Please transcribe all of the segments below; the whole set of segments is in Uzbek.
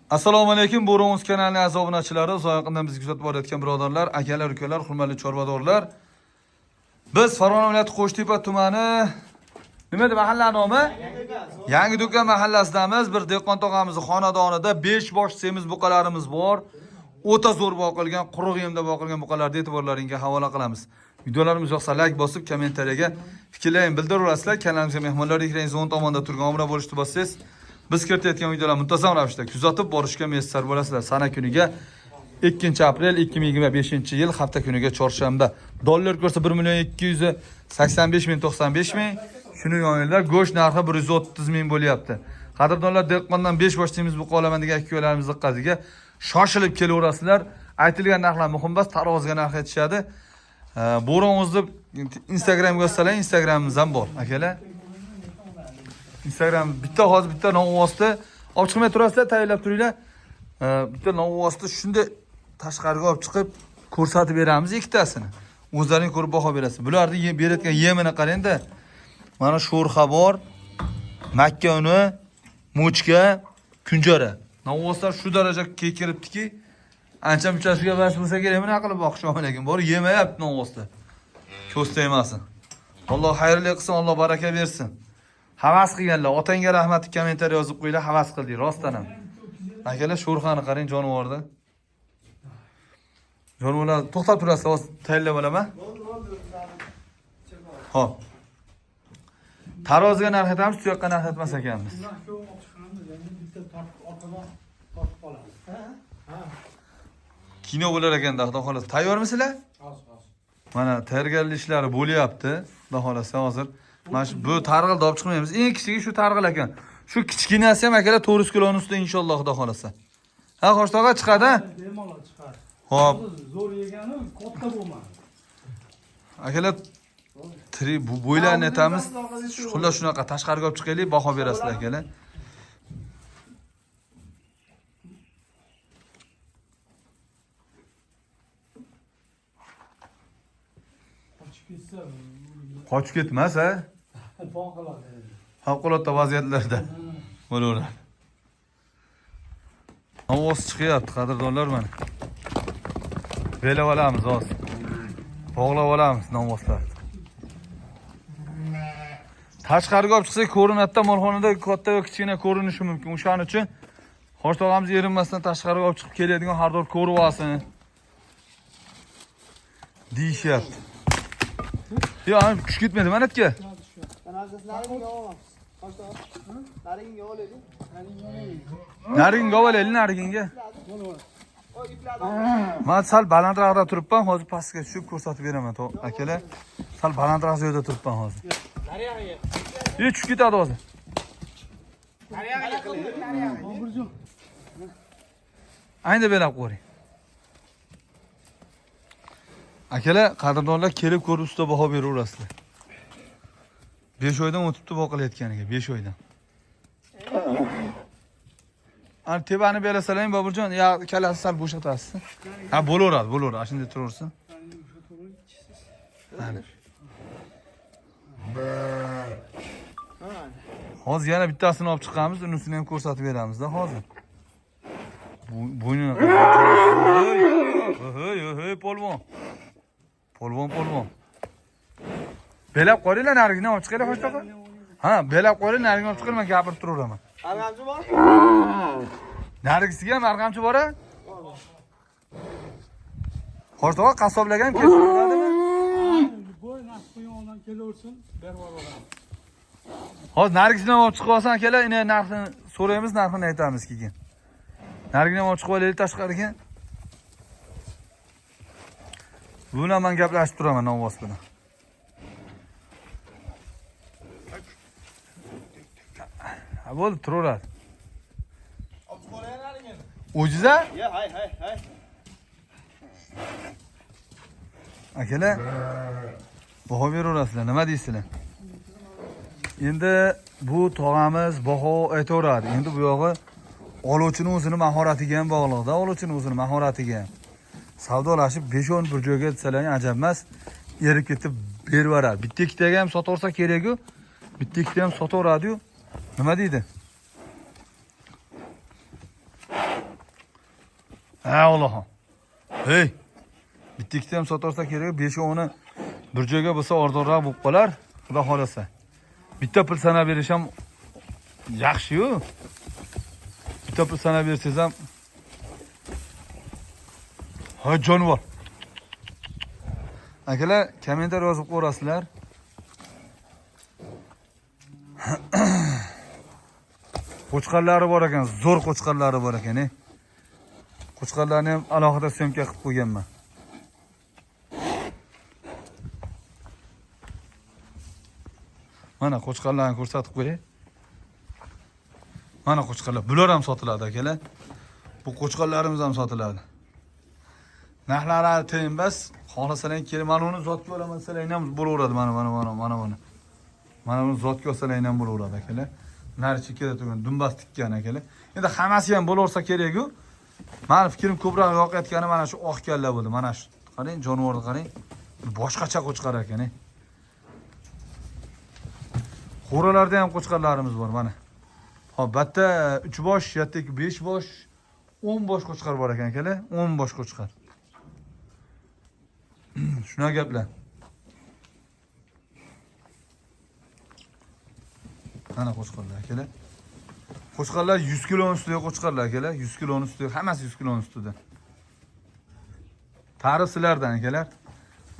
Assalomu alaykum, Bo'rongiz kanalining aziz obunachilari, uzoq bizni kuzatib borayotgan birodarlar, akalar, ukalar, hurmatli chorvadorlar. Biz Farg'ona viloyati Qo'shtepa tumani nima deb mahalla nomi? Yangi Do'kon mahallasidamiz. Bir dehqon tog'amizning xonadonida 5 bosh semiz buqalarimiz bor. O'ta zo'r boqilgan, quruq yemda boqilgan buqalarni e'tiborlaringizga havola qilamiz. Videolarimiz yoqsa like bosib, kommentariyaga fikrlaringizni bildirasizlar. Kanalimizga mehmonlar ekraningizning o'ng tomonida turgan obuna bo'lishni bossangiz, biz kiritayotgan videolar muntazam ravishda kuzatib borishga muyassar bo'lasizlar. Sana kuniga 2-aprel 2025-yil hafta kuniga chorshanba. Dollar kursi 1.285.095 ming. Shuni yoninglar, go'sht narxi 130 ming bo'lyapti. Qadrdonlar, dehqondan 5 bosh semiz buqa olaman degan akalarimiz diqqatiga shoshilib kelaverasizlar. Aytilgan narxlar muhim emas, tarozga narx aytishadi. Bo'rongizni Instagramga yozsalar, Instagramimiz ham bor, akalar. Instagram hozir bitta novvosda olib chiqmay turasizlar, tayyorlab turinglar. Bitta novvosda shunday tashqariga olib chiqib ko'rsatib beramiz ikkitasini. O'zlaring ko'rib baho berasiz. Bularni berayotgan yemini qarang-da. Mana sho'rxa bor, makka uni, mochka, kunjara. Novvoslar shu darajaga kiribdiki, ancha muchasiga bas bo'lsa kerak, nima qilib boqish lekin bor yemayapti novvosda. Ko'sta yemasin. Alloh xayrli qilsin, Alloh baraka bersin. Havas qilganlar, otangga rahmat kommentariy yozib qo'yinglar, havas qildik, rostdan ham. Akalar, sho'rxani qarang, jonivorda. Jonivorlar to'xtab turasiz, hozir tayyorlab olaman. Xo'p. Taroziga narx aytamiz, tuyoqqa narx aytmas ekanmiz. Kino bo'lar ekanda, xudo xolasa. Tayyormisizlar? Mana tayyorgarlik ishlari bo'lyapti, xudo xolasa hozir. Mana shu bu targ'ilni olib chiqmaymiz. Eng kichigi shu targ'il ekan. Shu kichkinasi ham akalar 400 kiloning ustida inshaalloh xudo xolasa. Ha, Qo'shtog'a chiqadi? Bemalol chiqadi. Xo'p. Zo'r yegani katta bo'lmadi. Akalar bu bo'ylarni aytamiz. Xullas shunaqa tashqariga olib chiqaylik, baho berasizlar akalar. Qochib ketmas, ha? Favqulodda vaziyatlarda bo'laveradi. Ovoz chiqyapti, qadrdonlar mana. Belab olamiz hozir. Bog'lab olamiz novvoslarni. Tashqariga olib chiqsak ko'rinadi, molxonada katta va kichkina ko'rinishi mumkin. O'shaning uchun Qo'shtog'amiz erinmasdan tashqariga olib chiqib keladigan har doim ko'rib olsin deyishyapti. Yo, kuch ketmaydi mana aka. Naring govalayli, naringa. Men sal balandroqda turibman, hozir pastga tushib ko'rsatib beraman, akalar. Sal balandroq joyda turibman hozir. Nariyaga. Tushib ketadi hozir. Nariyaga. Ayni belab qo'ying. Akalar, qadrdonlar kelib ko'rib usta baho beraverasizlar. 5 oydan o'tibdi boqilayotganiga, 5 oydan. Ana tebani belasalaring Boburjon, ya kalasi sal bo'shatasiz. Ha, bo'laveradi, shunday turaversin. Mana. Hozir yana bittasini olib chiqamiz, unisini ham ko'rsatib beramiz-da hozir. Bo'ynini Hey, polvon. Polvon. Belab qo'yinglar, narigini olib chiqaylik Qo'shtoqa. Ha, belab qo'yinglar, narigini olib chiqaman, gapirib turaveraman. Arg'amchi bor? Narigisiga ham arg'amchi bor-a? Qo'shtoqa qassoblagan kesib turadimi? Bo'y narx qo'ygandan kelaversin, berib olamiz. Hozir narigisini olib chiqib olsan akalar, ina narxini so'raymiz, narxini aytamiz keyin. Narigini olib chiqib olaylik tashqariga. Buni men gaplashib turaman novvos bilan. Ha, bo'ldi, turaveradi. Olib qo'yaylarmi? O'jiza? Ya, hay. Akalar, baho beraverasizlar, nima deysizlar? Endi bu tog'amiz baho aytaveradi. Endi bu yog'i oluvchining o'zining mahoratiga ham bog'liq-da, oluvchining o'zining mahoratiga. Savdolashib 5-10 bir joyga etsalar ajab emas, erib ketib berib bitta ikkitaga ham sotaversa kerak-ku. Bitta ikkita ham sotaveradi-yu. Nima deydi? Ha, Allohim. Hey. Bitta ikkita ham sotarsa kerak, 5-10ni bir joyga bo'lsa arzonroq bo'lib qolar, xudo xolasa. Bitta pul sanab berish ham yaxshi-yu. Bitta pul sanab bersangiz ham ha jonivor. Akalar, kommentar yozib qo'yasizlar. Qo'chqarlari bor ekan, zo'r qo'chqarlari bor ekan, Qo'chqarlarni ham alohida syomka qilib qo'yganman. Mana qo'chqarlarni ko'rsatib qo'yay. Mana qo'chqarlar, bular ham sotiladi akalar. Bu qo'chqarlarimiz ham sotiladi. Narxlari teng emas, xohlasangiz kelib mana uni zotga olaman desangiz ham bo'laveradi, mana. Mana uni zotga olsangiz ham bo'laveradi akalar. Nari chekkada turgan dumbas tikkan akalar. Endi hammasi ham bo'laversa kerak-ku. Meni fikrim ko'proq yoqayotgani mana shu oq kalla bo'ldi. Mana shu. Qarang, jonivorni qarang. Boshqacha qo'chqar ekan, Xo'ralarda ham qo'chqarlarimiz bor mana. Hop, batta 3 bosh, yatdagi 5 bosh, 10 bosh qo'chqar bor ekan akalar, 10 bosh qo'chqar. Shuna gaplar. Mana qo'chqarlar akalar. Qo'chqarlar 100 kiloning ustida qo'chqarlar akalar, 100 kiloning ustida, hammasi 100 kiloning ustida. Ta'rif sizlardan akalar.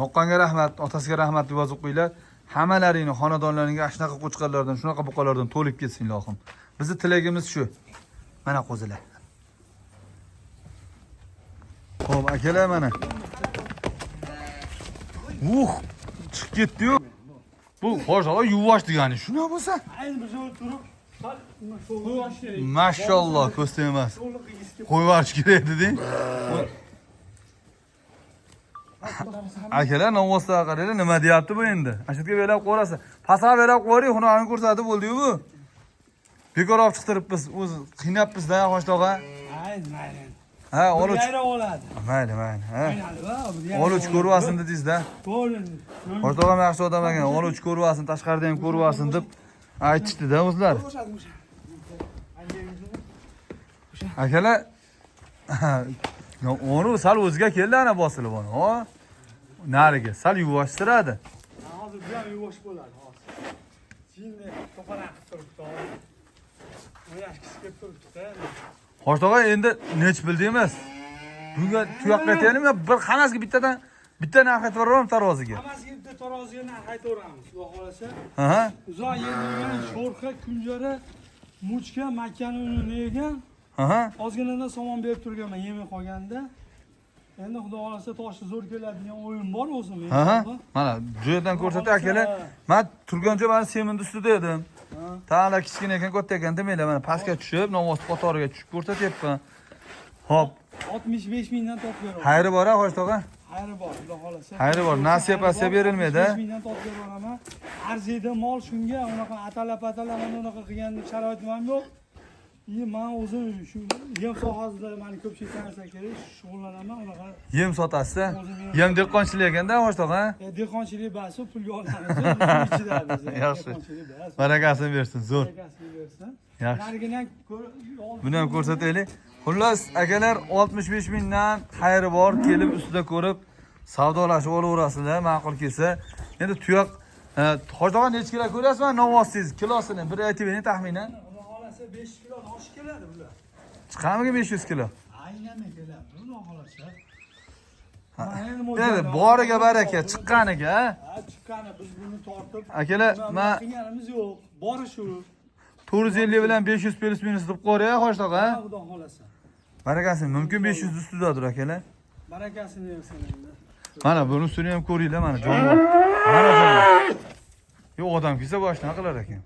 Moqqanga rahmat, otasiga rahmat deb yozib qo'yinglar. Hammalaringni xonadonlaringga shunaqa qo'chqarlardan, shunaqa buqalardan to'lib ketsin ilohim. Bizning tilagimiz shu. Mana qo'zilar. Xo'p, akalar mana. Chiqib ketdi-yu. Bu xo'jalar yuvosh degani shuna bo'lsa. Ayni bir joyda turib, sal qo'yish kerak. Mashalloh, ko'stim emas. Qo'yvarish kerak dedi. Akalar novvoslar qaranglar, nima deyapti bu endi? Ashitga berib qo'rasa. Pasab berib qo'ying, xunoni ko'rsatib bo'ldi-yu bu. Bekor olib chiqtiribmiz, o'zi qiynabmiz-da, Xo'shtog'a. Mayli. Ha, olib oladi. Mayli. Ha. Mayli, Olib ko'rvasin dedingiz-da. To'g'ri. Xo'shtog'a yaxshi odam ekan, olib ko'rvasin, tashqarida ham ko'rvasin deb aytishdi-da o'zlar. Akalar, onu sal o'ziga keldi ana bosilib ona. Ha? Nariga sal yuvashtiradi. Hozir bu ham yuvosh bo'ladi, hozir. Şimdi to'qanak qilib turibdi. O'yashkisi kelib turibdi-da. Xo'shtog'a endi nech bildi emas. Bunga tuyoqqa aytaylikmi? Bir hammasiga bitta narx aytib taroziga. Hammasiga bitta taroziga narx aytaveramiz, xudo xolasa. Aha. Uzoq yeydigan sho'rxa, kunjara, muchka, makkani unini yegan. Aha. Ozginadan somon berib turganman yemay qolganda. Endi xudo xolasa toshni zo'r keladigan o'yin bor o'zi men. Aha. Mana joydan ko'rsatay akalar. Men turgan joy mana seminni ustida edim. Ta'ala kichkina ekan, katta ekan demaylar, mana pastga tushib, namoz qatoriga tushib ko'rsatyapman. Hop, 65 mingdan topib beraman. xayri bor-a, Xo'shtog'a? Xayri bor, xudo xolasa. Xayri bor, nasiya berilmaydi. 65 mingdan topib beraman. Arziydi mol shunga, unaqa atalab mana unaqa qilgan sharoitim ham yo'q. Men o'zim shu yem sohasida meni ko'pchilik tanisa kerak, shug'ullanaman unaqa. Yem sotasiz? Yem dehqonchilik ekanda, Xo'shtog'a? Dehqonchilik basi pulga olamiz. Ichida biz. Yaxshi. Barakasini bersin, zo'r. Barakasini bersin. Yaxshi. Narigidan Buni ham ko'rsataylik. Xullas, akalar 65 mingdan xayri bor, kelib ustida ko'rib savdolashib olaverasizlar, ma'qul kelsa. Endi tuyoq Xo'shtog'a necha kilo ko'ryapsizmi? Novvosingiz kilosini bir aytib bering taxminan. 5 kilo oshib keladi bular. Chiqamiga 500 kilo. Aynan keladi. Xudo xolasa. Endi boriga baraka, chiqqaniga. Ha, chiqqani biz buni tortib. Akalar, men qilganimiz yo'q. Bori shu. 450 bilan 500 plus minus deb qo'ray, Xo'shtog'a. Xudo xolasa. Barakasi, mumkin 500 ustidadir akalar. Barakasini bersin endi. Mana buni ustini ham ko'ringlar, mana jonivor. Mana jonivor. Yo'q, odam kelsa boshdan qilar ekan.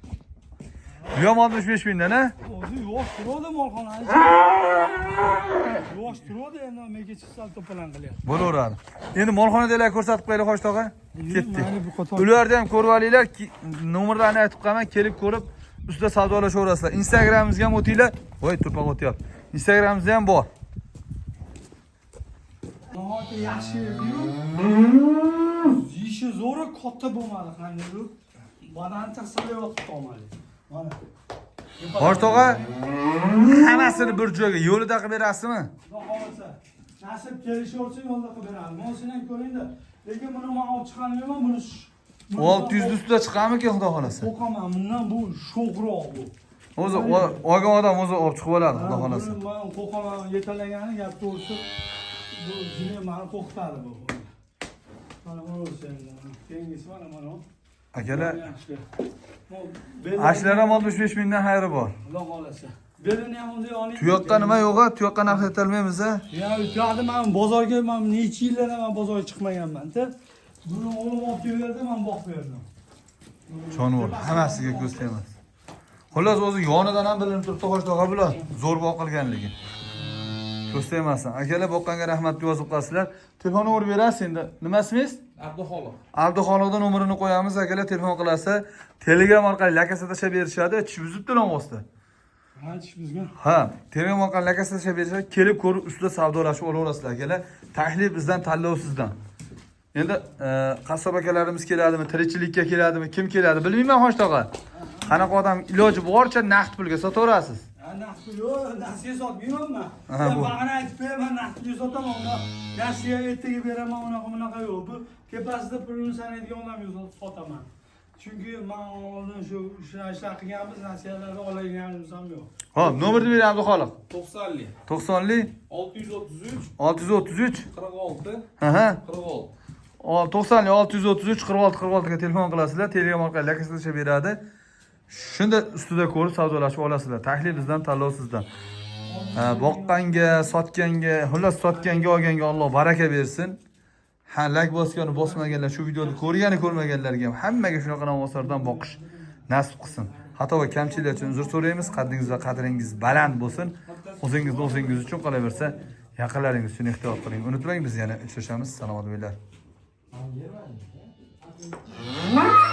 Bu ham 65 mingdan, ha? O'zi yosh turadi molxonani. Yosh turadi, endi menga chiqsal to'plan qilyapti. Bo'laveradi. Endi molxonadagilar ko'rsatib qo'yaylik, Xo'shtog'a. Ketdi. Mayli, bu qator. Ularni ham ko'rib olinglar, nomerlarni aytib qo'yaman, kelib ko'rib ustida savdolashaverasizlar. Instagramimizga ham o'tinglar. Voy, turpoq o'tyapti. Instagramimizda ham bor. Nihoyatda yaxshi edi-yu. Yishi zo'ri katta bo'lmadi, qanday-ku. Badancha salayotdi tomali. Mana. Xo'sh tog'a, hammasini bir joyga yo'lida qilib berasizmi? Xudo xolasa. Nasib kelishaversa yo'lda qilib beraman. Men seni ko'ringda. Lekin buni men olib chiqqanim emas, buni 600 ustida chiqamikin xudo xolasa. qo'qaman. Bundan bu sho'g'roq bu. O'zi olgan odam o'zi olib chiqib oladi xudo xolasa. Men qo'qaman yetalagani gap to'g'risi bu jini meni qo'rqitadi bu. Mana o'rsa endi. Keyingisi mana. Akalar, Yaxshi. ashlar ham 65 mingdan xayri bor. Xudo xolasa. Belini ham unday oling. Tuyoqqa nima yo'q-a? Tuyoqqa narx aytolmaymiz-a? Ya, yo'qdi men bozorga men necha yillar men bozorga chiqmaganman-da. Buni o'g'lim olib keldi, men boqib berdim. Jonivor, hammasiga ko'z tegmas. Xullas o'zi yonidan ham bilinib turibdi xo'sh tog'a bular. Zo'r boqilganligi. Ko'z tegmasin. Akalar boqqanga rahmat yozib qo'yasizlar. Telefon nomer berasiz endi. Nima ismingiz? Abduxoliq. Abduxoliqdan nomerini qo'yamiz. Akalar telefon qilasa, Telegram orqali lakasa tashlab berishadi. Tish buzibdi long'osda. Ha, tish buzgan. Ha, Telegram orqali lakasa tashlab berishadi. Kelib ko'rib ustida savdolashib olaverasizlar akalar. Taklif bizdan, tanlov sizdan. Endi qassob akalarimiz keladimi, tirikchilikka keladimi, kim keladi bilmayman xo'sh tog'a. Qanaqa odam iloji boricha naqd pulga sotaverasiz. Naqd yo'q, naqdga sotmayman men. Aha, bu. Bag'ana aytib qo'yaman, naqdga sotaman. Unda naqdga ertaga beraman, unaqa yo'q. Bu tepasida pulini sanaydigan odam yo'q, sotaman. Chunki men oldin shu ishlar qilganmiz, nasiyalarni olganimiz ham yo'q. Xo'p, nomerni bering Abduxoliq. 90li 90li 633 633 46 ha 46. 90li 633 46 46 ga telefon qilasizlar. Telegram orqali lakasa tashlab beradi. Shunda ustida ko'rib savdolashib olasizlar. Taklif bizdan, tanlov sizdan. Boqqanga, sotganga, xullas sotganga, olganga Alloh baraka bersin. Ha, like bosgani bosmaganlar, shu videoni ko'rmaganlarga ham hammaga shunaqa namozlardan boqish nasib qilsin. Xato va kamchiliklar uchun uzr so'raymiz. Qaddingiz va qadringiz baland bo'lsin. O'zingiz uchun qolaversa, yaqinlaringiz uchun ehtiyot qiling. Unutmang, biz yana uchrashamiz. Salomat bo'linglar.